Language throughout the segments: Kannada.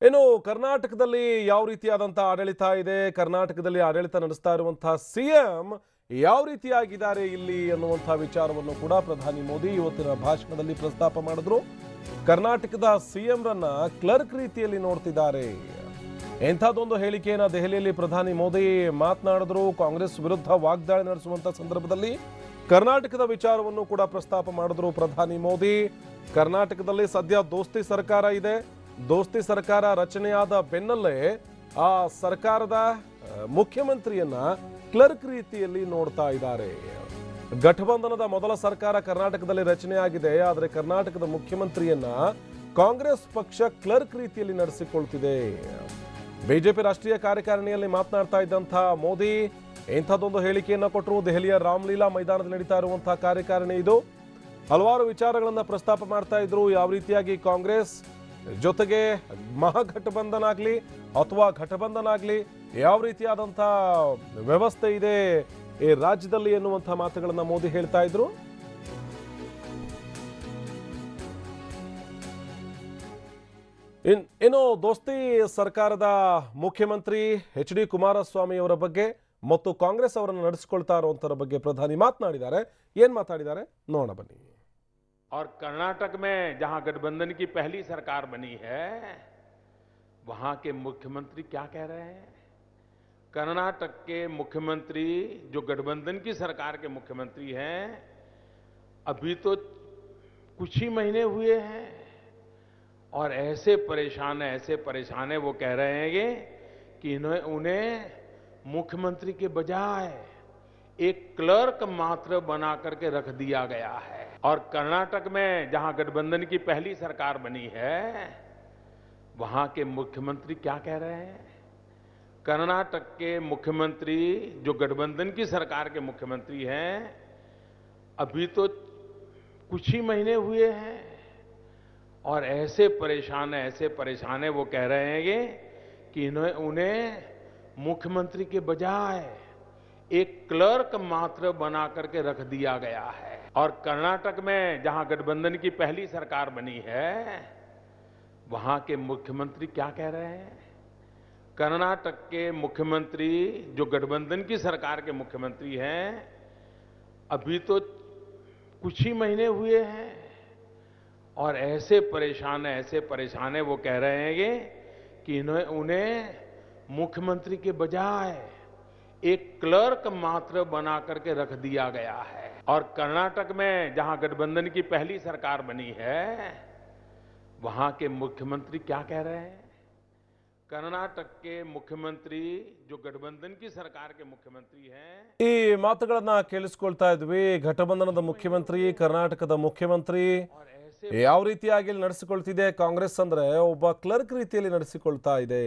ಇನ್ನು ಕರ್ನಾಟಕದಲ್ಲಿ ಯಾವ ರೀತಿಯಾದಂತಹ ಆಡಳಿತ ಇದೆ, ಕರ್ನಾಟಕದಲ್ಲಿ ಆಡಳಿತ ನಡೆಸ್ತಾ ಇರುವಂತಹ ಸಿಎಂ ಯಾವ ರೀತಿಯಾಗಿದ್ದಾರೆ ಇಲ್ಲಿ ಅನ್ನುವಂತಹ ವಿಚಾರವನ್ನು ಕೂಡ ಪ್ರಧಾನಿ ಮೋದಿ ಇವತ್ತಿನ ಭಾಷಣದಲ್ಲಿ ಪ್ರಸ್ತಾಪ ಮಾಡಿದ್ರು. ಕರ್ನಾಟಕದ ಸಿಎಂ ರನ್ನ ಕ್ಲರ್ಕ್ ರೀತಿಯಲ್ಲಿ ನೋಡ್ತಿದ್ದಾರೆ. ಎಂಥದೊಂದು ಹೇಳಿಕೆಯನ್ನ ದೆಹಲಿಯಲ್ಲಿ ಪ್ರಧಾನಿ ಮೋದಿ ಮಾತನಾಡಿದ್ರು. ಕಾಂಗ್ರೆಸ್ ವಿರುದ್ಧ ವಾಗ್ದಾಳಿ ನಡೆಸುವಂತ ಸಂದರ್ಭದಲ್ಲಿ ಕರ್ನಾಟಕದ ವಿಚಾರವನ್ನು ಕೂಡ ಪ್ರಸ್ತಾಪ ಮಾಡಿದ್ರು ಪ್ರಧಾನಿ ಮೋದಿ. ಕರ್ನಾಟಕದಲ್ಲಿ ಸದ್ಯ ದೋಸ್ತಿ ಸರ್ಕಾರ ಇದೆ. ದೋಸ್ತಿ ಸರ್ಕಾರ ರಚನೆಯಾದ ಬೆನ್ನಲ್ಲೇ ಆ ಸರ್ಕಾರದ ಮುಖ್ಯಮಂತ್ರಿಯನ್ನ ಕ್ಲರ್ಕ್ ರೀತಿಯಲ್ಲಿ ನೋಡ್ತಾ ಇದ್ದಾರೆ. ಗಠಬಂಧನದ ಮೊದಲ ಸರ್ಕಾರ ಕರ್ನಾಟಕದಲ್ಲಿ ರಚನೆಯಾಗಿದೆ. ಆದರೆ ಕರ್ನಾಟಕದ ಮುಖ್ಯಮಂತ್ರಿಯನ್ನ ಕಾಂಗ್ರೆಸ್ ಪಕ್ಷ ಕ್ಲರ್ಕ್ ರೀತಿಯಲ್ಲಿ ನಡೆಸಿಕೊಳ್ತಿದೆ. ಬಿಜೆಪಿ ರಾಷ್ಟ್ರೀಯ ಕಾರ್ಯಕಾರಿಣಿಯಲ್ಲಿ ಮಾತನಾಡ್ತಾ ಇದ್ದಂತಹ ಮೋದಿ ಇಂಥದ್ದೊಂದು ಹೇಳಿಕೆಯನ್ನ ಕೊಟ್ಟರು. ದೆಹಲಿಯ ರಾಮಲೀಲಾ ಮೈದಾನದಲ್ಲಿ ನಡೀತಾ ಇರುವಂತಹ ಕಾರ್ಯಕಾರಿಣಿ ಇದು. ಹಲವಾರು ವಿಚಾರಗಳನ್ನ ಪ್ರಸ್ತಾಪ ಮಾಡ್ತಾ ಇದ್ರು. ಯಾವ ರೀತಿಯಾಗಿ ಕಾಂಗ್ರೆಸ್ ಜೊತೆಗೆ ಮಹಾಗಠಬಂಧನ ಆಗ್ಲಿ ಅಥವಾ ಘಟಬಂಧನ ಆಗ್ಲಿ ಯಾವ ರೀತಿಯಾದಂತಹ ವ್ಯವಸ್ಥೆ ಇದೆ ಈ ರಾಜ್ಯದಲ್ಲಿ ಎನ್ನುವಂತಹ ಮಾತುಗಳನ್ನ ಮೋದಿ ಹೇಳ್ತಾ ಇದ್ರು. ಇನ್ನು ದೋಸ್ತಿ ಸರ್ಕಾರದ ಮುಖ್ಯಮಂತ್ರಿ ಎಚ್.ಡಿ. ಕುಮಾರಸ್ವಾಮಿ ಅವರ ಬಗ್ಗೆ ಮತ್ತು ಕಾಂಗ್ರೆಸ್ ಅವರನ್ನು ನಡೆಸಿಕೊಳ್ತಾ ಇರುವಂತರ ಬಗ್ಗೆ ಪ್ರಧಾನಿ ಮಾತನಾಡಿದ್ದಾರೆ. ಏನ್ ಮಾತಾಡಿದ್ದಾರೆ ನೋಡೋಣ ಬನ್ನಿ. और कर्नाटक में जहां गठबंधन की पहली सरकार बनी है वहां के मुख्यमंत्री क्या कह रहे हैं? कर्नाटक के मुख्यमंत्री जो गठबंधन की सरकार के मुख्यमंत्री हैं अभी तो कुछ ही महीने हुए हैं और ऐसे परेशान है वो कह रहे हैं कि उन्हें मुख्यमंत्री के बजाय एक क्लर्क मात्र बना करके रख दिया गया है। और कर्नाटक में जहां गठबंधन की पहली सरकार बनी है वहां के मुख्यमंत्री क्या कह रहे हैं? कर्नाटक के मुख्यमंत्री जो गठबंधन की सरकार के मुख्यमंत्री हैं अभी तो कुछ ही महीने हुए हैं और ऐसे परेशान है वो कह रहे हैं कि उन्हें मुख्यमंत्री के बजाय एक क्लर्क मात्र बना करके रख दिया गया है। और कर्नाटक में जहां गठबंधन की पहली सरकार बनी है वहां के मुख्यमंत्री क्या कह रहे हैं? कर्नाटक के मुख्यमंत्री जो गठबंधन की सरकार के मुख्यमंत्री हैं अभी तो कुछ ही महीने हुए हैं और ऐसे परेशान है वो कह रहे हैं कि उन्हें मुख्यमंत्री के बजाय एक क्लर्क मात्र बना करके रख दिया गया है। और कर्नाटक में जहां गठबंधन की पहली सरकार बनी है वहां के मुख्यमंत्री क्या कह रहे हैं? कर्नाटक के मुख्यमंत्री जो गठबंधन की सरकार के मुख्यमंत्री हैं ಈ ಮಾತುಗಳನ್ನ ಕೇಳಿಸ್ಕೊಳ್ತಾ ಇದ್ವಿ. ಘಟಬಂಧನದ ಮುಖ್ಯಮಂತ್ರಿ, ಕರ್ನಾಟಕದ ಮುಖ್ಯಮಂತ್ರಿ ಯಾವ ರೀತಿಯಾಗಿ ನಡೆಸಿಕೊಳ್ತಿದೆ ಕಾಂಗ್ರೆಸ್ ಅಂದ್ರೆ ಒಬ್ಬ ಕ್ಲರ್ಕ್ ರೀತಿಯಲ್ಲಿ ನಡೆಸಿಕೊಳ್ತಾ ಇದೆ.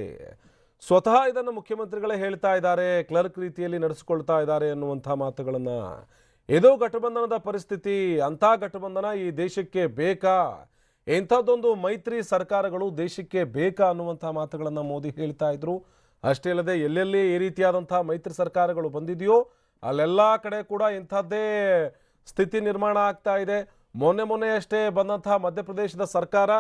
ಸ್ವತಃ ಇದನ್ನು ಮುಖ್ಯಮಂತ್ರಿಗಳೇ ಹೇಳ್ತಾ ಇದ್ದಾರೆ, ಕ್ಲರ್ಕ್ ರೀತಿಯಲ್ಲಿ ನಡೆಸಿಕೊಳ್ತಾ ಇದ್ದಾರೆ ಅನ್ನುವಂತಹ ಮಾತುಗಳನ್ನ. ಇದು ಘಟಬಂಧನದ ಪರಿಸ್ಥಿತಿ. ಅಂತ ಘಟಬಂಧನ ಈ ದೇಶಕ್ಕೆ ಬೇಕಾ? ಎಂಥದ್ದೊಂದು ಮೈತ್ರಿ ಸರ್ಕಾರಗಳು ದೇಶಕ್ಕೆ ಬೇಕಾ ಅನ್ನುವಂತಹ ಮಾತುಗಳನ್ನ ಮೋದಿ ಹೇಳ್ತಾ ಇದ್ರು. ಅಷ್ಟೇ ಅಲ್ಲದೆ ಎಲ್ಲೆಲ್ಲಿ ಈ ರೀತಿಯಾದಂತಹ ಮೈತ್ರಿ ಸರ್ಕಾರಗಳು ಬಂದಿದೆಯೋ ಅಲ್ಲೆಲ್ಲ ಕಡೆ ಕೂಡ ಇಂಥದ್ದೇ ಸ್ಥಿತಿ ನಿರ್ಮಾಣ ಆಗ್ತಾ ಇದೆ. ಮೊನ್ನೆ ಅಷ್ಟೇ ಬಂದಂತಹ ಮಧ್ಯಪ್ರದೇಶದ ಸರ್ಕಾರ,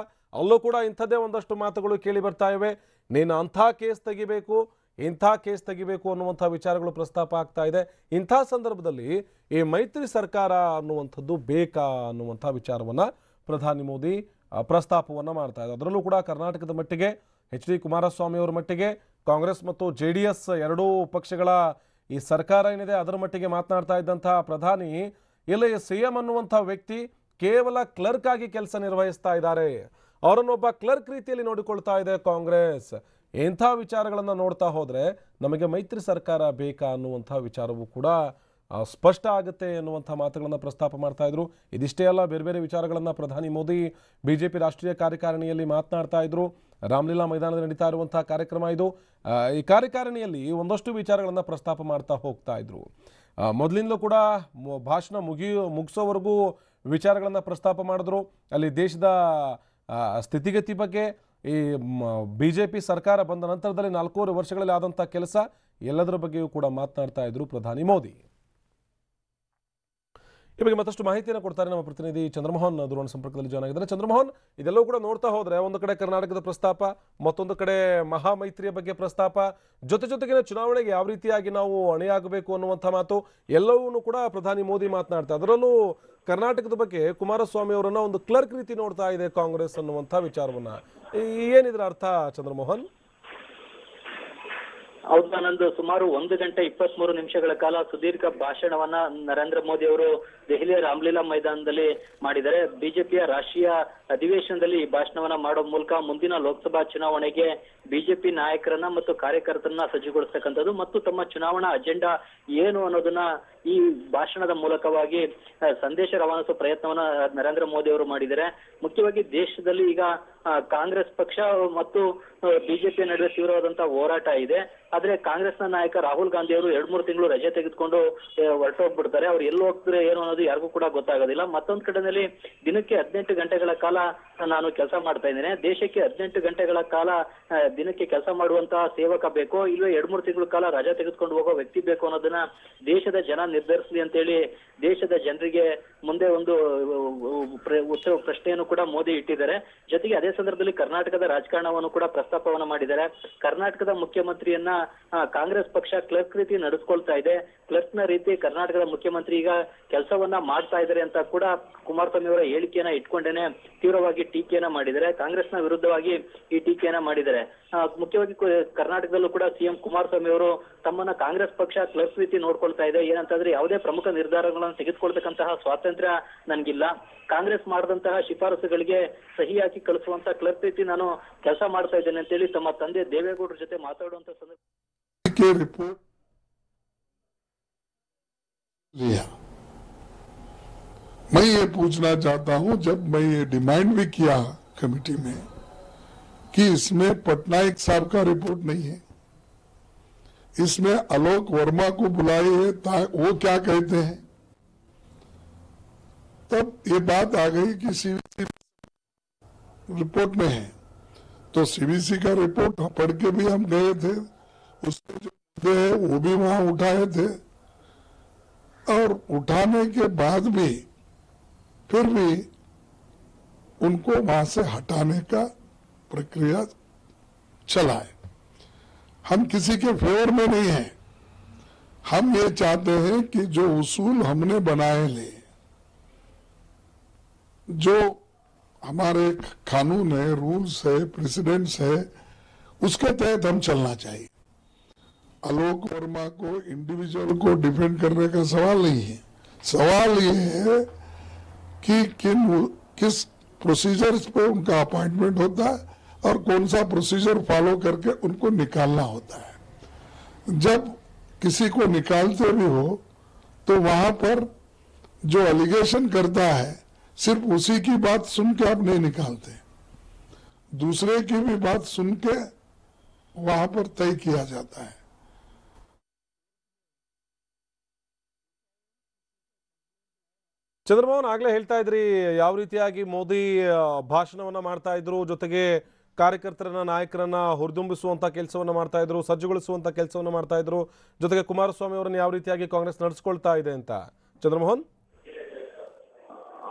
ಅಲ್ಲೂ ಕೂಡ ಇಂಥದ್ದೇ ಒಂದಷ್ಟು ಮಾತುಗಳು ಕೇಳಿ ಬರ್ತಾ ಇವೆ. ನೀನು ಅಂಥ ಕೇಸ್ ತೆಗಿಬೇಕು, ಇಂಥ ಕೇಸ್ ತೆಗಿಬೇಕು ಅನ್ನುವಂಥ ವಿಚಾರಗಳು ಪ್ರಸ್ತಾಪ ಆಗ್ತಾ ಇದೆ. ಇಂಥ ಸಂದರ್ಭದಲ್ಲಿ ಈ ಮೈತ್ರಿ ಸರ್ಕಾರ ಅನ್ನುವಂಥದ್ದು ಬೇಕಾ ಅನ್ನುವಂಥ ವಿಚಾರವನ್ನ ಪ್ರಧಾನಿ ಮೋದಿ ಪ್ರಸ್ತಾಪವನ್ನ ಮಾಡ್ತಾ ಇದ್ದಾರೆ. ಅದರಲ್ಲೂ ಕೂಡ ಕರ್ನಾಟಕದ ಮಟ್ಟಿಗೆ ಎಚ್.ಡಿ. ಕುಮಾರಸ್ವಾಮಿ ಅವರ ಮಟ್ಟಿಗೆ ಕಾಂಗ್ರೆಸ್ ಮತ್ತು ಜೆಡಿಎಸ್ ಎರಡೂ ಪಕ್ಷಗಳ ಈ ಸರ್ಕಾರ ಏನಿದೆ ಅದರ ಮಟ್ಟಿಗೆ ಮಾತನಾಡ್ತಾ ಇದ್ದಂತಹ ಪ್ರಧಾನಿ ಇಲ್ಲಿ ಸಿಎಂ ಅನ್ನುವಂಥ ವ್ಯಕ್ತಿ ಕೇವಲ ಕ್ಲರ್ಕ್ ಆಗಿ ಕೆಲಸ ನಿರ್ವಹಿಸ್ತಾ ಇದ್ದಾರೆ. ಅವರನ್ನೊಬ್ಬ ಕ್ಲರ್ಕ್ ರೀತಿಯಲ್ಲಿ ನೋಡಿಕೊಳ್ತಾ ಇದೆ ಕಾಂಗ್ರೆಸ್. ಇಂಥ ವಿಚಾರಗಳನ್ನು ನೋಡ್ತಾ ಹೋದ್ರೆ ನಮಗೆ ಮೈತ್ರಿ ಸರ್ಕಾರ ಬೇಕಾ ಅನ್ನುವಂಥ ವಿಚಾರವೂ ಕೂಡ ಸ್ಪಷ್ಟ ಆಗುತ್ತೆ ಎನ್ನುವಂಥ ಮಾತುಗಳನ್ನು ಪ್ರಸ್ತಾಪ ಮಾಡ್ತಾ ಇದ್ರು. ಇದಿಷ್ಟೇ ಅಲ್ಲ, ಬೇರೆ ಬೇರೆ ವಿಚಾರಗಳನ್ನು ಪ್ರಧಾನಿ ಮೋದಿ ಬಿಜೆಪಿ ರಾಷ್ಟ್ರೀಯ ಕಾರ್ಯಕಾರಿಣಿಯಲ್ಲಿ ಮಾತನಾಡ್ತಾ ಇದ್ರು. ರಾಮಲೀಲಾ ಮೈದಾನದಲ್ಲಿ ನಡೀತಾ ಇರುವಂತಹ ಕಾರ್ಯಕ್ರಮ ಇದು. ಈ ಕಾರ್ಯಕಾರಿಣಿಯಲ್ಲಿ ಒಂದಷ್ಟು ವಿಚಾರಗಳನ್ನು ಪ್ರಸ್ತಾಪ ಮಾಡ್ತಾ ಹೋಗ್ತಾ ಇದ್ರು. ಮೊದಲಿಂದಲೂ ಕೂಡ ಭಾಷಣ ಮುಗಿಸೋವರೆಗೂ ವಿಚಾರಗಳನ್ನು ಪ್ರಸ್ತಾಪ ಮಾಡಿದ್ರು. ಅಲ್ಲಿ ದೇಶದ ಸ್ಥಿತಿಗತಿ ಬಗ್ಗೆ, ಈ ಬಿಜೆಪಿ ಸರ್ಕಾರ ಬಂದ ನಂತರದಲ್ಲಿ 4 ವರ್ಷಗಳಲ್ಲಿ ಆದಂಥ ಕೆಲಸ ಎಲ್ಲದರ ಬಗ್ಗೆಯೂ ಕೂಡ ಮಾತನಾಡ್ತಾ ಇದ್ರು ಪ್ರಧಾನಿ ಮೋದಿ. ಈ ಬಗ್ಗೆ ಮತ್ತಷ್ಟು ಮಾಹಿತಿಯನ್ನು ಕೊಡ್ತಾರೆ ನಮ್ಮ ಪ್ರತಿನಿಧಿ ಚಂದ್ರಮೋಹನ್ ದೂರವಾಣಿ ಸಂಪರ್ಕದಲ್ಲಿ ಜಾಯ್ನ್ ಆಗಿದ್ದಾರೆ. ಚಂದ್ರಮೋಹನ್, ಇದೆಲ್ಲವೂ ಕೂಡ ನೋಡ್ತಾ ಹೋದ್ರೆ ಒಂದು ಕಡೆ ಕರ್ನಾಟಕದ ಪ್ರಸ್ತಾಪ, ಮತ್ತೊಂದು ಕಡೆ ಮಹಾಮೈತ್ರಿಯ ಬಗ್ಗೆ ಪ್ರಸ್ತಾಪ, ಜೊತೆಗಿನ ಚುನಾವಣೆಗೆ ಯಾವ ರೀತಿಯಾಗಿ ನಾವು ಅಣಿಯಾಗಬೇಕು ಅನ್ನುವಂಥ ಮಾತು ಎಲ್ಲವನ್ನೂ ಕೂಡ ಪ್ರಧಾನಿ ಮೋದಿ ಮಾತನಾಡ್ತಾರೆ. ಅದರಲ್ಲೂ ಕರ್ನಾಟಕದ ಬಗ್ಗೆ ಕುಮಾರಸ್ವಾಮಿ ಅವರನ್ನ ಒಂದು ಕ್ಲರ್ಕ್ ರೀತಿ ನೋಡ್ತಾ ಇದೆ ಕಾಂಗ್ರೆಸ್ ಅನ್ನುವಂಥ ವಿಚಾರವನ್ನ. ಏನಿದ್ರ ಅರ್ಥ ಚಂದ್ರಮೋಹನ್? ಹೌದು ಆನಂದ್, ಸುಮಾರು 1 ಗಂಟೆ 23 ನಿಮಿಷಗಳ ಕಾಲ ಸುದೀರ್ಘ ಭಾಷಣವನ್ನ ನರೇಂದ್ರ ಮೋದಿ ಅವರು ದೆಹಲಿಯ ರಾಮ್ಲೀಲಾ ಮೈದಾನದಲ್ಲಿ ಮಾಡಿದ್ದಾರೆ. ಬಿಜೆಪಿಯ ರಾಷ್ಟ್ರೀಯ ಅಧಿವೇಶನದಲ್ಲಿ ಈ ಭಾಷಣವನ್ನ ಮಾಡೋ ಮೂಲಕ ಮುಂದಿನ ಲೋಕಸಭಾ ಚುನಾವಣೆಗೆ ಬಿಜೆಪಿ ನಾಯಕರನ್ನ ಮತ್ತು ಕಾರ್ಯಕರ್ತರನ್ನ ಸಜ್ಜುಗೊಳಿಸ್ತಕ್ಕಂಥದ್ದು ಮತ್ತು ತಮ್ಮ ಚುನಾವಣಾ ಅಜೆಂಡಾ ಏನು ಅನ್ನೋದನ್ನ ಈ ಭಾಷಣದ ಮೂಲಕವಾಗಿ ಸಂದೇಶ ರವಾನಿಸುವ ಪ್ರಯತ್ನವನ್ನ ನರೇಂದ್ರ ಮೋದಿ ಅವರು ಮಾಡಿದ್ದಾರೆ. ಮುಖ್ಯವಾಗಿ ದೇಶದಲ್ಲಿ ಈಗ ಕಾಂಗ್ರೆಸ್ ಪಕ್ಷ ಮತ್ತು ಬಿಜೆಪಿ ನಡುವೆ ತೀವ್ರವಾದಂತಹ ಹೋರಾಟ ಇದೆ. ಆದ್ರೆ ಕಾಂಗ್ರೆಸ್ನ ನಾಯಕ ರಾಹುಲ್ ಗಾಂಧಿ ಅವರು 2-3 ತಿಂಗಳು ರಜೆ ತೆಗೆದುಕೊಂಡು ಹೊರಟೋಗ್ಬಿಡ್ತಾರೆ. ಅವ್ರು ಎಲ್ಲಿ ಹೋಗ್ತಾರೆ ಏನು ಅನ್ನೋದು ಯಾರಿಗೂ ಕೂಡ ಗೊತ್ತಾಗೋದಿಲ್ಲ. ಮತ್ತೊಂದ್ ಕಡೆಯಲ್ಲಿ ದಿನಕ್ಕೆ 18 ಗಂಟೆಗಳ ಕಾಲ ನಾನು ಕೆಲಸ ಮಾಡ್ತಾ ಇದ್ದೇನೆ. ದೇಶಕ್ಕೆ 18 ಗಂಟೆಗಳ ಕಾಲ ದಿನಕ್ಕೆ ಕೆಲಸ ಮಾಡುವಂತಹ ಸೇವಕ ಬೇಕೋ ಇಲ್ವೇ 2-3 ತಿಂಗಳ ಕಾಲ ರಜೆ ತೆಗೆದುಕೊಂಡು ಹೋಗೋ ವ್ಯಕ್ತಿ ಬೇಕು ಅನ್ನೋದನ್ನ ದೇಶದ ಜನ ನಿರ್ಧರಿಸಲಿ ಅಂತೇಳಿ ದೇಶದ ಜನರಿಗೆ ಮುಂದೆ ಒಂದು ಪ್ರಶ್ನೆಯನ್ನು ಕೂಡ ಮೋದಿ ಇಟ್ಟಿದ್ದಾರೆ. ಜೊತೆಗೆ ಅದೇ ಸಂದರ್ಭದಲ್ಲಿ ಕರ್ನಾಟಕದ ರಾಜಕಾರಣವನ್ನು ಕೂಡ ಪ್ರಸ್ತಾಪವನ್ನ ಮಾಡಿದ್ದಾರೆ. ಕರ್ನಾಟಕದ ಮುಖ್ಯಮಂತ್ರಿಯನ್ನ ಕಾಂಗ್ರೆಸ್ ಪಕ್ಷ ಕ್ಲರ್ಕ್ ರೀತಿ ನಡೆಸ್ಕೊಳ್ತಾ ಇದೆ. ಕ್ಲರ್ಕ್ ನ ರೀತಿ ಕರ್ನಾಟಕದ ಮುಖ್ಯಮಂತ್ರಿ ಈಗ ಕೆಲಸವನ್ನ ಮಾಡ್ತಾ ಇದ್ದಾರೆ ಅಂತ ಕೂಡ ಕುಮಾರಸ್ವಾಮಿ ಅವರ ಹೇಳಿಕೆಯನ್ನ ಇಟ್ಕೊಂಡೇನೆ ತೀವ್ರವಾಗಿ ಟೀಕೆಯನ್ನ ಮಾಡಿದ್ದಾರೆ. ಕಾಂಗ್ರೆಸ್ನ ವಿರುದ್ಧವಾಗಿ ಈ ಟೀಕೆಯನ್ನ ಮಾಡಿದ್ದಾರೆ. ಮುಖ್ಯವಾಗಿ ಕರ್ನಾಟಕದಲ್ಲೂ ಕೂಡ ಸಿಎಂ ಕುಮಾರಸ್ವಾಮಿ ಅವರು ತಮ್ಮನ್ನ ಕಾಂಗ್ರೆಸ್ ಪಕ್ಷ ಕ್ಲರ್ಕ್ ರೀತಿ ನೋಡ್ಕೊಳ್ತಾ ಇದೆ. ಏನಂತಂದ್ರೆ ಯಾವುದೇ ಪ್ರಮುಖ ನಿರ್ಧಾರಗಳನ್ನು ತೆಗೆದುಕೊಳ್ತಕ್ಕಂತಹ ಸ್ವಾತಂತ್ರ್ಯ ನನ್ಗಿಲ್ಲ. ಕಾಂಗ್ರೆಸ್ ಮಾಡಿದಂತಹ ಶಿಫಾರಸುಗಳಿಗೆ ಸಹಿ ಹಾಕಿ ಕಳಿಸುವಂತ ಕ್ಲರ್ಕ್ ರೀತಿ ನಾನು ಕೆಲಸ ಮಾಡ್ತಾ ಇದ್ದೇನೆ ಅಂತ ಹೇಳಿ ತಮ್ಮ ತಂದೆ ದೇವೇಗೌಡರ ಜೊತೆ ಮಾತಾಡುವಂತ ಸಂದರ್ಭ मैं ये पूछना चाहता हूं, जब मैं ये डिमांड भी किया कमेटी में कि इसमें पटनायक साहब का रिपोर्ट नहीं है, इसमें आलोक वर्मा को बुलाए वो क्या कहते हैं, तब ये बात आ गई कि सीबीसी रिपोर्ट में है. तो सीबीसी का रिपोर्ट पढ़ के भी हम गए थे, उसके जो मुद्दे हैं वो भी वहां उठाए थे और उठाने के बाद भी फिर भी उनको वहां से हटाने का प्रक्रिया चला है. हम किसी के फेवर में नहीं है. हम ये चाहते हैं कि जो उसूल हमने बनाए ले, जो हमारे कानून है, रूल्स है, प्रेसिडेंट्स है, उसके तहत हम चलना चाहिए. आलोक वर्मा को इंडिविजुअल को डिफेंड करने का सवाल नहीं है. सवाल ये है कि किस प्रोसीजर्स पे उनका अपॉइंटमेंट होता है और कौन सा प्रोसीजर फॉलो करके उनको निकालना होता है. जब किसी को निकालते भी हो तो वहां पर जो एलिगेशन करता है सिर्फ उसी की बात सुन के आप नहीं निकालते, दूसरे की भी बात सुन के वहां पर तय किया जाता है. ಚಂದ್ರಮೋಹನ್, ಆಗ್ಲೇ ಹೇಳ್ತಾ ಇದ್ರಿ ಯಾವ ರೀತಿಯಾಗಿ ಮೋದಿ ಭಾಷಣವನ್ನ ಮಾಡ್ತಾ ಇದ್ರು, ಜೊತೆಗೆ ಕಾರ್ಯಕರ್ತರನ್ನ ನಾಯಕರನ್ನ ಹುರಿದುಂಬಿಸುವಂತ ಕೆಲಸವನ್ನ ಮಾಡ್ತಾ ಇದ್ರು, ಸಜ್ಜುಗೊಳಿಸುವಂತ ಕೆಲಸವನ್ನ ಮಾಡ್ತಾ ಇದ್ರು, ಜೊತೆಗೆ ಕುಮಾರಸ್ವಾಮಿ ಅವರನ್ನ ಯಾವ ರೀತಿಯಾಗಿ ಕಾಂಗ್ರೆಸ್ ನಡೆಸ್ಕೊಳ್ತಾ ಇದೆ ಅಂತ. ಚಂದ್ರಮೋಹನ್,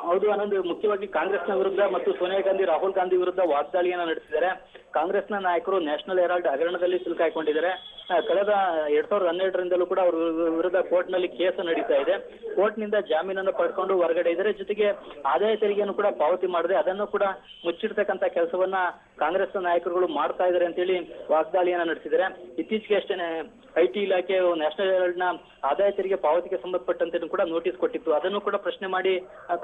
ಹೌದು ಆನಂದ್, ಮುಖ್ಯವಾಗಿ ಕಾಂಗ್ರೆಸ್ನ ವಿರುದ್ಧ ಮತ್ತು ಸೋನಿಯಾ ಗಾಂಧಿ ರಾಹುಲ್ ಗಾಂಧಿ ವಿರುದ್ಧ ವಾಗ್ದಾಳಿಯನ್ನ ನಡೆಸಿದ್ದಾರೆ. ಕಾಂಗ್ರೆಸ್ನ ನಾಯಕರು ನ್ಯಾಷನಲ್ ಹೆರಾಲ್ಡ್ ಹಗರಣದಲ್ಲಿ ಸಿಲುಕಾಯ್ಕೊಂಡಿದ್ದಾರೆ. ಕಳೆದ 2012ರಿಂದಲೂ ಕೂಡ ಅವರ ವಿರುದ್ಧ ಕೋರ್ಟ್ ನಲ್ಲಿ ಕೇಸ್ ನಡೀತಾ ಇದೆ. ಕೋರ್ಟ್ ನಿಂದ ಜಾಮೀನನ್ನು ಪಡ್ಕೊಂಡು ಹೊರಗಡೆ ಇದ್ದಾರೆ. ಜೊತೆಗೆ ಆದಾಯ ತೆರಿಗೆಯನ್ನು ಕೂಡ ಪಾವತಿ ಮಾಡದೆ ಅದನ್ನು ಕೂಡ ಮುಚ್ಚಿಡ್ತಕ್ಕಂತ ಕೆಲಸವನ್ನ ಕಾಂಗ್ರೆಸ್ನ ನಾಯಕರುಗಳು ಮಾಡ್ತಾ ಇದ್ದಾರೆ ಅಂತ ಹೇಳಿ ವಾಗ್ದಾಳಿಯನ್ನ ನಡೆಸಿದ್ದಾರೆ. ಇತ್ತೀಚೆಗೆ ಅಷ್ಟೇ ಐಟಿ ಇಲಾಖೆ ನ್ಯಾಷನಲ್ ಹೆರಾಲ್ಡ್ ನ ಆದಾಯ ತೆರಿಗೆ ಪಾವತಿಗೆ ಸಂಬಂಧಪಟ್ಟಂತೆ ಕೂಡ ನೋಟಿಸ್ ಕೊಟ್ಟಿತ್ತು. ಅದನ್ನು ಕೂಡ ಪ್ರಶ್ನೆ ಮಾಡಿ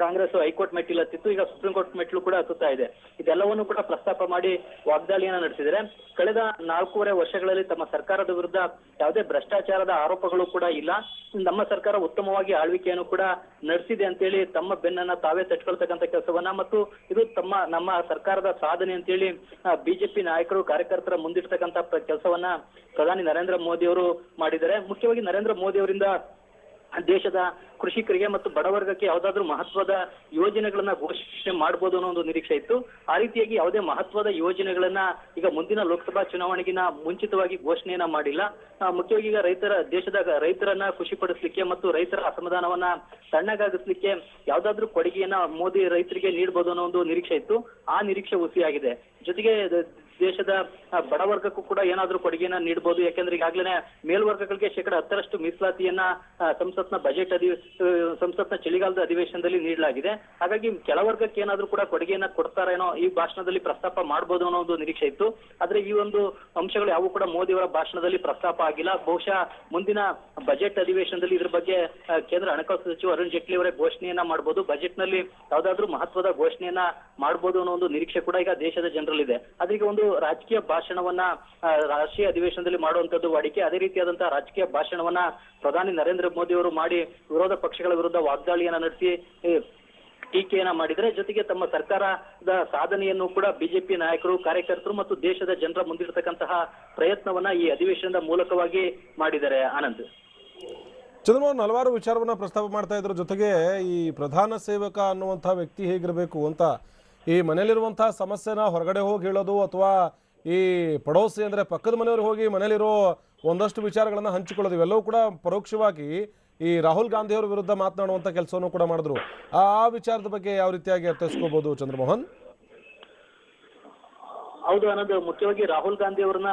ಕಾಂಗ್ರೆಸ್ ಹೈಕೋರ್ಟ್ ಮೆಟ್ಟಿಲು ಹತ್ತಿತ್ತು. ಈಗ ಸುಪ್ರೀಂ ಕೋರ್ಟ್ ಮೆಟ್ಟಿಲು ಕೂಡ ಹತ್ತುತ್ತಾ ಇದೆ. ಇದೆಲ್ಲವನ್ನು ಕೂಡ ಪ್ರಸ್ತಾಪ ಮಾಡಿ ವಾಗ್ದಾಳಿಯನ್ನ ನಡೆಸಿದರೆ ಕಳೆದ 4.5 ವರ್ಷಗಳಲ್ಲಿ ತಮ್ಮ ಸರ್ಕಾರದ ವಿರುದ್ಧ ಯಾವುದೇ ಭ್ರಷ್ಟಾಚಾರದ ಆರೋಪಗಳು ಕೂಡ ಇಲ್ಲ. ನಮ್ಮ ಸರ್ಕಾರ ಉತ್ತಮವಾಗಿ ಆಳ್ವಿಕೆಯನ್ನು ಕೂಡ ನಡೆಸಿದೆ ಅಂತೇಳಿ ತಮ್ಮ ಬೆನ್ನನ್ನ ತಾವೇ ತಟ್ಕೊಳ್ತಕ್ಕಂಥ ಕೆಲಸವನ್ನ ಮತ್ತು ಇದು ನಮ್ಮ ಸರ್ಕಾರದ ಸಾಧನೆ ಅಂತೇಳಿ ಬಿಜೆಪಿ ನಾಯಕರು ಕಾರ್ಯಕರ್ತರ ಮುಂದಿಡ್ತಕ್ಕಂಥ ಕೆಲಸವನ್ನ ಪ್ರಧಾನಿ ನರೇಂದ್ರ ಮೋದಿ ಅವರು ಮಾಡಿದ್ದಾರೆ. ಮುಖ್ಯವಾಗಿ ನರೇಂದ್ರ ಮೋದಿ ಅವರಿಂದ ದೇಶದ ಕೃಷಿಕರಿಗೆ ಮತ್ತು ಬಡವರ್ಗಕ್ಕೆ ಯಾವುದಾದ್ರೂ ಮಹತ್ವದ ಯೋಜನೆಗಳನ್ನ ಘೋಷಣೆ ಮಾಡಬಹುದು ಅನ್ನೋ ಒಂದು ನಿರೀಕ್ಷೆ ಇತ್ತು. ಆ ರೀತಿಯಾಗಿ ಯಾವುದೇ ಮಹತ್ವದ ಯೋಜನೆಗಳನ್ನ ಈಗ ಮುಂದಿನ ಲೋಕಸಭಾ ಚುನಾವಣೆಗಿನ ಮುಂಚಿತವಾಗಿ ಘೋಷಣೆಯನ್ನ ಮಾಡಿಲ್ಲ. ಮುಖ್ಯವಾಗಿ ಈಗ ದೇಶದ ರೈತರನ್ನ ಖುಷಿಪಡಿಸ್ಲಿಕ್ಕೆ ಮತ್ತು ರೈತರ ಅಸಮಾಧಾನವನ್ನ ತಣ್ಣಗಾಗಿಸ್ಲಿಕ್ಕೆ ಯಾವ್ದಾದ್ರೂ ಕೊಡುಗೆಯನ್ನ ಮೋದಿ ರೈತರಿಗೆ ನೀಡಬಹುದು ಅನ್ನೋ ಒಂದು ನಿರೀಕ್ಷೆ ಇತ್ತು. ಆ ನಿರೀಕ್ಷೆ ಹುಸಿಯಾಗಿದೆ. ಜೊತೆಗೆ ದೇಶದ ಬಡವರ್ಗಕ್ಕೂ ಕೂಡ ಏನಾದ್ರೂ ಕೊಡುಗೆಯನ್ನ ನೀಡಬಹುದು. ಯಾಕೆಂದ್ರೆ ಈಗಾಗಲೇ ಮೇಲ್ವರ್ಗಗಳಿಗೆ 10% ಮೀಸಲಾತಿಯನ್ನ ಸಂಸತ್ನ ಚಳಿಗಾಲದ ಅಧಿವೇಶನದಲ್ಲಿ ನೀಡಲಾಗಿದೆ. ಹಾಗಾಗಿ ಕೆಳವರ್ಗಕ್ಕೆ ಏನಾದ್ರೂ ಕೂಡ ಕೊಡುಗೆಯನ್ನ ಕೊಡ್ತಾರೇನೋ ಈ ಭಾಷಣದಲ್ಲಿ ಪ್ರಸ್ತಾಪ ಮಾಡಬಹುದು ಅನ್ನೋ ಒಂದು ನಿರೀಕ್ಷೆ ಇತ್ತು. ಆದ್ರೆ ಈ ಒಂದು ಅಂಶಗಳು ಯಾವು ಕೂಡ ಮೋದಿ ಅವರ ಭಾಷಣದಲ್ಲಿ ಪ್ರಸ್ತಾಪ ಆಗಿಲ್ಲ. ಬಹುಶಃ ಮುಂದಿನ ಬಜೆಟ್ ಅಧಿವೇಶನದಲ್ಲಿ ಇದ್ರ ಬಗ್ಗೆ ಕೇಂದ್ರ ಹಣಕಾಸು ಸಚಿವ ಅರುಣ್ ಜೇಟ್ಲಿ ಅವರೇ ಘೋಷಣೆಯನ್ನ ಮಾಡಬಹುದು. ಬಜೆಟ್ ನಲ್ಲಿ ಯಾವ್ದಾದ್ರೂ ಮಹತ್ವದ ಘೋಷಣೆಯನ್ನ ಮಾಡಬಹುದು ಅನ್ನೋ ಒಂದು ನಿರೀಕ್ಷೆ ಕೂಡ ಈಗ ದೇಶದ ಜನರಲ್ಲಿದೆ. ಆದ್ರೆ ಈಗ ಒಂದು ರಾಜಕೀಯ ಭಾಷಣವನ್ನ ರಾಷ್ಟ್ರೀಯ ಅಧಿವೇಶನದಲ್ಲಿ ಮಾಡುವಂತದ್ದು ವಾಡಿಕೆ. ಅದೇ ರೀತಿಯಾದಂತಹ ರಾಜಕೀಯ ಭಾಷಣವನ್ನ ಪ್ರಧಾನಿ ನರೇಂದ್ರ ಮೋದಿ ಅವರು ಮಾಡಿ ವಿರೋಧ ಪಕ್ಷಗಳ ವಿರುದ್ಧ ವಾಗ್ದಾಳಿಯನ್ನ ನಡೆಸಿ ಟೀಕೆಯನ್ನ ಮಾಡಿದರೆ, ಜೊತೆಗೆ ತಮ್ಮ ಸರ್ಕಾರದ ಸಾಧನೆಯನ್ನು ಕೂಡ ಬಿಜೆಪಿ ನಾಯಕರು, ಕಾರ್ಯಕರ್ತರು ಮತ್ತು ದೇಶದ ಜನರ ಮುಂದಿರತಕ್ಕಂತಹ ಪ್ರಯತ್ನವನ್ನ ಈ ಅಧಿವೇಶನದ ಮೂಲಕವಾಗಿ ಮಾಡಿದ್ದಾರೆ. ಆನಂದ್, ಚಂದ್ರಮೋಹನ್ ಹಲವಾರು ವಿಚಾರವನ್ನ ಪ್ರಸ್ತಾಪ ಮಾಡ್ತಾ ಇದ್ರು. ಜೊತೆಗೆ ಈ ಪ್ರಧಾನ ಸೇವಕ ಅನ್ನುವಂತಹ ವ್ಯಕ್ತಿ ಹೇಗಿರಬೇಕು ಅಂತ, ಈ ಮನೇಲಿರುವಂತಹ ಸಮಸ್ಯೆನ ಹೊರಗಡೆ ಹೋಗಿ ಹೇಳೋದು ಅಥವಾ ಈ ಪಡೋಸಿ ಅಂದ್ರೆ ಪಕ್ಕದ ಮನೆಯವ್ರಿಗೆ ಹೋಗಿ ಮನೇಲಿರೋ ಒಂದಷ್ಟು ವಿಚಾರಗಳನ್ನ ಹಂಚಿಕೊಳ್ಳೋದು, ಇವೆಲ್ಲವೂ ಕೂಡ ಪರೋಕ್ಷವಾಗಿ ಈ ರಾಹುಲ್ ಗಾಂಧಿ ಅವರ ವಿರುದ್ಧ ಮಾತನಾಡುವಂತ ಕೆಲಸವನ್ನು ಕೂಡ ಮಾಡಿದ್ರು. ಆ ವಿಚಾರದ ಬಗ್ಗೆ ಯಾವ ರೀತಿಯಾಗಿ ಅರ್ಥೈಸ್ಕೋಬಹುದು ಚಂದ್ರಮೋಹನ್? ಹೌದು ಆನಂದ್, ಮುಖ್ಯವಾಗಿ ರಾಹುಲ್ ಗಾಂಧಿ ಅವರನ್ನ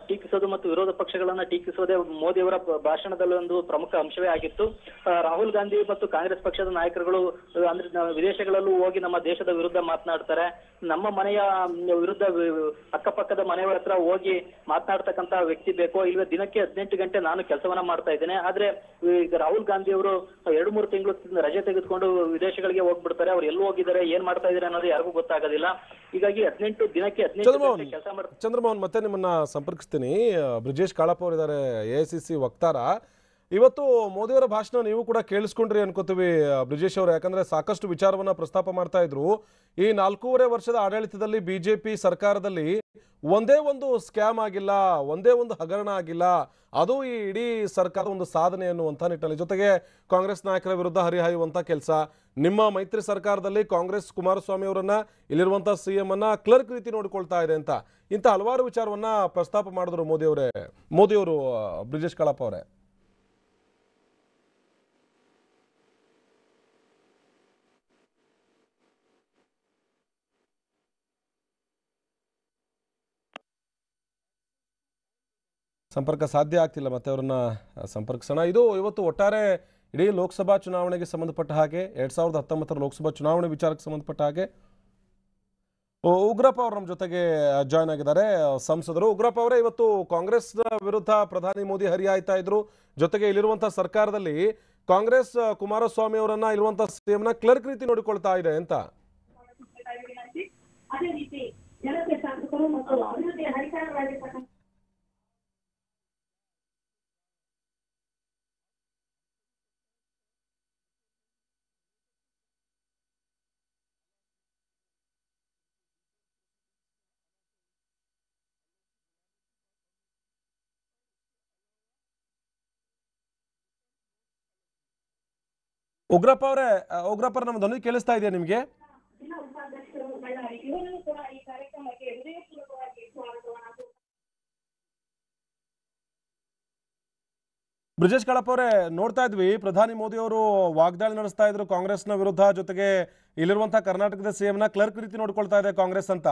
ಟೀಕಿಸೋದು ಮತ್ತು ವಿರೋಧ ಪಕ್ಷಗಳನ್ನ ಟೀಕಿಸೋದೇ ಮೋದಿ ಅವರ ಭಾಷಣದಲ್ಲಿ ಒಂದು ಪ್ರಮುಖ ಅಂಶವೇ ಆಗಿತ್ತು. ರಾಹುಲ್ ಗಾಂಧಿ ಮತ್ತು ಕಾಂಗ್ರೆಸ್ ಪಕ್ಷದ ನಾಯಕರುಗಳು ಅಂದ್ರೆ ವಿದೇಶಗಳಲ್ಲೂ ಹೋಗಿ ನಮ್ಮ ದೇಶದ ವಿರುದ್ಧ ಮಾತನಾಡ್ತಾರೆ. ನಮ್ಮ ಮನೆಯ ವಿರುದ್ಧ ಅಕ್ಕಪಕ್ಕದ ಮನೆಯವರ ಹತ್ರ ಹೋಗಿ ಮಾತನಾಡ್ತಕ್ಕಂತ ವ್ಯಕ್ತಿ ಬೇಕೋ ಇಲ್ವೇ? ದಿನಕ್ಕೆ 18 ಗಂಟೆ ನಾನು ಕೆಲಸವನ್ನ ಮಾಡ್ತಾ ಇದ್ದೇನೆ. ಆದ್ರೆ ಈಗ ರಾಹುಲ್ ಗಾಂಧಿ ಅವರು 2-3 ತಿಂಗಳು ರಜೆ ತೆಗೆದುಕೊಂಡು ವಿದೇಶಗಳಿಗೆ ಹೋಗ್ಬಿಡ್ತಾರೆ. ಅವ್ರು ಎಲ್ಲಿ ಹೋಗಿದ್ದಾರೆ, ಏನ್ ಮಾಡ್ತಾ ಇದ್ದಾರೆ ಅನ್ನೋದು ಯಾರಿಗೂ ಗೊತ್ತಾಗೋದಿಲ್ಲ. ಹೀಗಾಗಿ ದಿನಕ್ಕೆ 18 ಕೆಲಸ ಮಾಡ್ತಾರೆ. ಚಂದ್ರಮೋಹನ್, ಮತ್ತೆ ನಿಮ್ಮನ್ನ ಸಂಪರ್ಕಿಸ್ತೀನಿ. ಬ್ರಿಜೇಶ್ ಕಾಳಪ್ಪ ಅವರಿದ್ದಾರೆ, AICC ವಕ್ತಾರ. ಇವತ್ತು ಮೋದಿಯವರ ಭಾಷಣ ನೀವು ಕೂಡ ಕೇಳಿಸ್ಕೊಂಡ್ರಿ ಅನ್ಕೋತೀವಿ ಬ್ರಿಜೇಶ್ ಅವರು, ಯಾಕಂದ್ರೆ ಸಾಕಷ್ಟು ವಿಚಾರವನ್ನ ಪ್ರಸ್ತಾಪ ಮಾಡ್ತಾ ಇದ್ರು. ಈ 4.5 ವರ್ಷದ ಆಡಳಿತದಲ್ಲಿ ಬಿಜೆಪಿ ಸರ್ಕಾರದಲ್ಲಿ ಒಂದೇ ಒಂದು ಸ್ಕ್ಯಾಮ್ ಆಗಿಲ್ಲ, ಒಂದೇ ಒಂದು ಹಗರಣ ಆಗಿಲ್ಲ, ಅದು ಈ ಇಡೀ ಸರ್ಕಾರದ ಒಂದು ಸಾಧನೆ ಅನ್ನುವಂಥ ನಿಟ್ಟಿನಲ್ಲಿ. ಜೊತೆಗೆ ಕಾಂಗ್ರೆಸ್ ನಾಯಕರ ವಿರುದ್ಧ ಹರಿಹಾಯುವಂಥ ಕೆಲಸ, ನಿಮ್ಮ ಮೈತ್ರಿ ಸರ್ಕಾರದಲ್ಲಿ ಕಾಂಗ್ರೆಸ್ ಕುಮಾರಸ್ವಾಮಿ ಅವರನ್ನ ಇಲ್ಲಿರುವಂಥ CM ಅನ್ನ ಕ್ಲರ್ಕ್ ರೀತಿ ನೋಡಿಕೊಳ್ತಾ ಇದೆ ಅಂತ, ಇಂಥ ಹಲವಾರು ವಿಚಾರವನ್ನ ಪ್ರಸ್ತಾಪ ಮಾಡಿದ್ರು ಮೋದಿಯವರು ಬ್ರಿಜೇಶ್ ಕಾಳಪ್ಪ ಅವರೇ. ಸಂಪರ್ಕ ಸಾಧ್ಯ ಆಗ್ತಿಲ್ಲ, ಮತ್ತೆ ಅವ್ರನ್ನ ಸಂಪರ್ಕಿಸೋಣ. ಇದು ಇವತ್ತು ಒಟ್ಟಾರೆ ಇಡೀ ಲೋಕಸಭಾ ಚುನಾವಣೆಗೆ ಸಂಬಂಧಪಟ್ಟ ಹಾಗೆ 2019 ಲೋಕಸಭಾ ಚುನಾವಣೆ ವಿಚಾರಕ್ಕೆ ಸಂಬಂಧಪಟ್ಟ ಹಾಗೆ ಉಗ್ರಪ್ಪ ಅವರು ನಮ್ಮ ಜೊತೆಗೆ ಜಾಯ್ನ್ ಆಗಿದ್ದಾರೆ, ಸಂಸದರು. ಉಗ್ರಪ್ಪ ಅವರೇ, ಇವತ್ತು ಕಾಂಗ್ರೆಸ್ ವಿರುದ್ಧ ಪ್ರಧಾನಿ ಮೋದಿ ಹರಿಹಾಯ್ತಾ ಇದ್ರು. ಜೊತೆಗೆ ಇಲ್ಲಿರುವಂತಹ ಸರ್ಕಾರದಲ್ಲಿ ಕಾಂಗ್ರೆಸ್ ಕುಮಾರಸ್ವಾಮಿ ಅವರನ್ನ ಇರುವಂತಹ CM ನ ಕ್ಲರ್ಕ್ ರೀತಿ ನೋಡಿಕೊಳ್ತಾ ಇದೆ ಅಂತ. ಉಗ್ರಪ್ಪ ನಮ್ಮ ಧ್ವನಿ ಕೇಳಿಸ್ತಾ ಇದೆಯಾ ನಿಮಗೆ? ಬ್ರಿಜೇಶ್ ಕಾಳಪ್ಪ ಅವರೇ, ನೋಡ್ತಾ ಇದ್ವಿ ಪ್ರಧಾನಿ ಮೋದಿ ಅವರು ವಾಗ್ದಾಳಿ ನಡೆಸ್ತಾ ಇದ್ರು ಕಾಂಗ್ರೆಸ್ನ ವಿರುದ್ಧ. ಜೊತೆಗೆ ಇಲ್ಲಿರುವಂತಹ ಕರ್ನಾಟಕದ CM ನ ಕ್ಲರ್ಕ್ ರೀತಿ ನೋಡ್ಕೊಳ್ತಾ ಇದೆ ಕಾಂಗ್ರೆಸ್ ಅಂತ,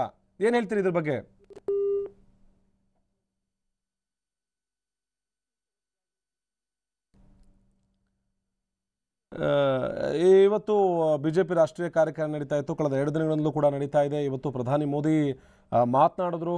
ಏನ್ ಹೇಳ್ತೀರಿ ಇದ್ರ ಬಗ್ಗೆ? ಇವತ್ತು ಬಿಜೆಪಿ ರಾಷ್ಟ್ರೀಯ ಕಾರ್ಯಕ್ರಮ ನಡೀತಾ ಇತ್ತು, ಕಳೆದ 2 ದಿನಗಳಿಂದಲೂ ಕೂಡ ನಡೀತಾ ಇದೆ. ಇವತ್ತು ಪ್ರಧಾನಿ ಮೋದಿ ಮಾತನಾಡಿದ್ರು.